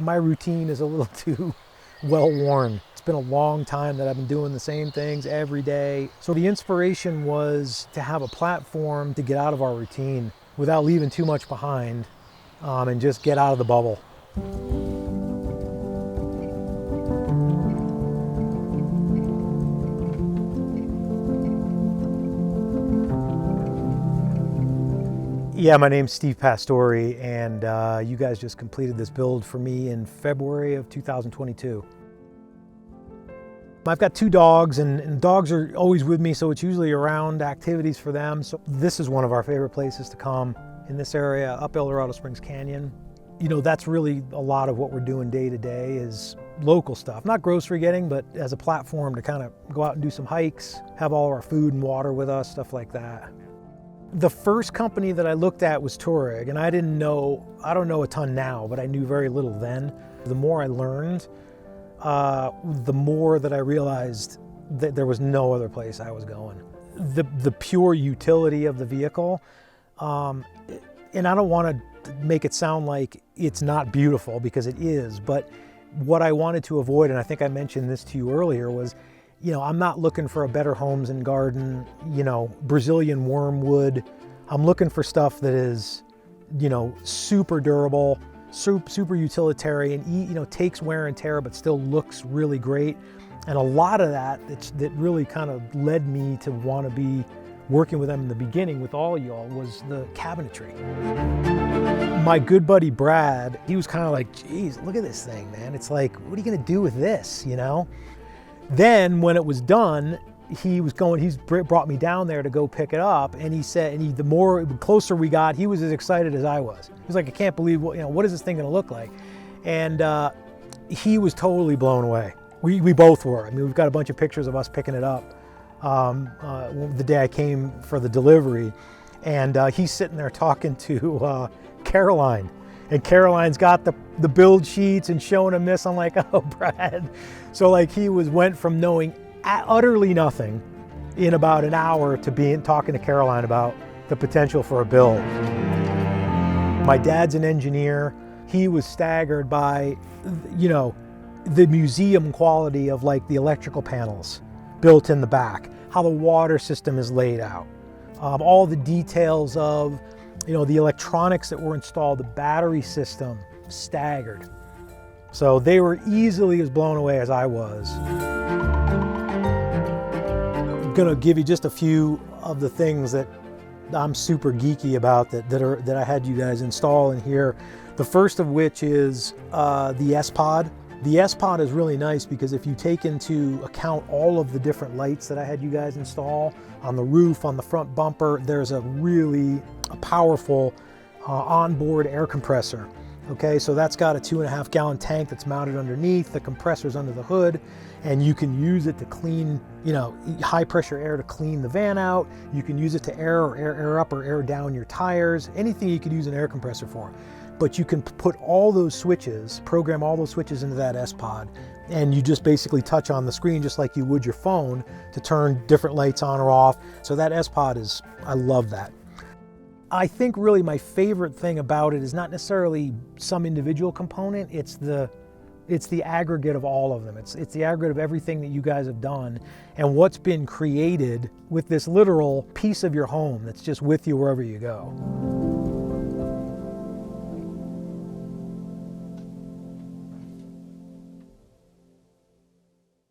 my routine is a little too well worn. It's been a long time that I've been doing the same things every day. So the inspiration was to have a platform to get out of our routine without leaving too much behind, and just get out of the bubble. Yeah, my name's Steve Pastore, and you guys just completed this build for me in February of 2022. I've got 2 dogs, and dogs are always with me, so it's usually around activities for them. So this is one of our favorite places to come in this area, up El Dorado Springs Canyon. You know, that's really a lot of what we're doing day to day is local stuff. Not grocery getting, but as a platform to kind of go out and do some hikes, have all our food and water with us, stuff like that. The first company that I looked at was Tourig, and I don't know a ton now, but I knew very little then. The more I learned, the more that I realized that there was no other place I was going. The pure utility of the vehicle, and I don't want to make it sound like it's not beautiful, because it is, but what I wanted to avoid, and I think I mentioned this to you earlier, was, you know, I'm not looking for a Better Homes and Garden, you know, Brazilian wormwood. I'm looking for stuff that is, you know, super durable, super utilitarian, you know, takes wear and tear, but still looks really great. And a lot of that really kind of led me to want to be working with them in the beginning with all y'all was the cabinetry. My good buddy Brad, he was kind of like, geez, look at this thing, man. It's like, what are you going to do with this, you know? Then when it was done, he's brought me down there to go pick it up, and he said, the closer we got, he was as excited as I was. He was like, I can't believe, what is this thing gonna look like? And he was totally blown away. We both were. I mean, we've got a bunch of pictures of us picking it up the day I came for the delivery, and he's sitting there talking to Caroline. And Caroline's got the build sheets and showing him this. I'm like, oh, Brad. So like he went from knowing utterly nothing in about an hour to talking to Caroline about the potential for a build. My dad's an engineer. He was staggered by, you know, the museum quality of like the electrical panels built in the back, how the water system is laid out, all the details of, you know, the electronics that were installed, the battery system, staggered. So they were easily as blown away as I was. I'm gonna give you just a few of the things that I'm super geeky about that I had you guys install in here. The first of which is the S-Pod. The S-Pod is really nice because if you take into account all of the different lights that I had you guys install on the roof, on the front bumper, there's a powerful onboard air compressor. Okay, so that's got a 2.5 gallon tank that's mounted underneath, the compressor's under the hood, and you can use it to clean, you know, high pressure air to clean the van out. You can use it to air up or air down your tires, anything you could use an air compressor for. But you can put all those switches, program all those switches into that S-Pod, and you just basically touch on the screen just like you would your phone to turn different lights on or off. So that S-Pod I love that. I think really my favorite thing about it is not necessarily some individual component, it's the aggregate of all of them. It's the aggregate of everything that you guys have done and what's been created with this literal piece of your home that's just with you wherever you go.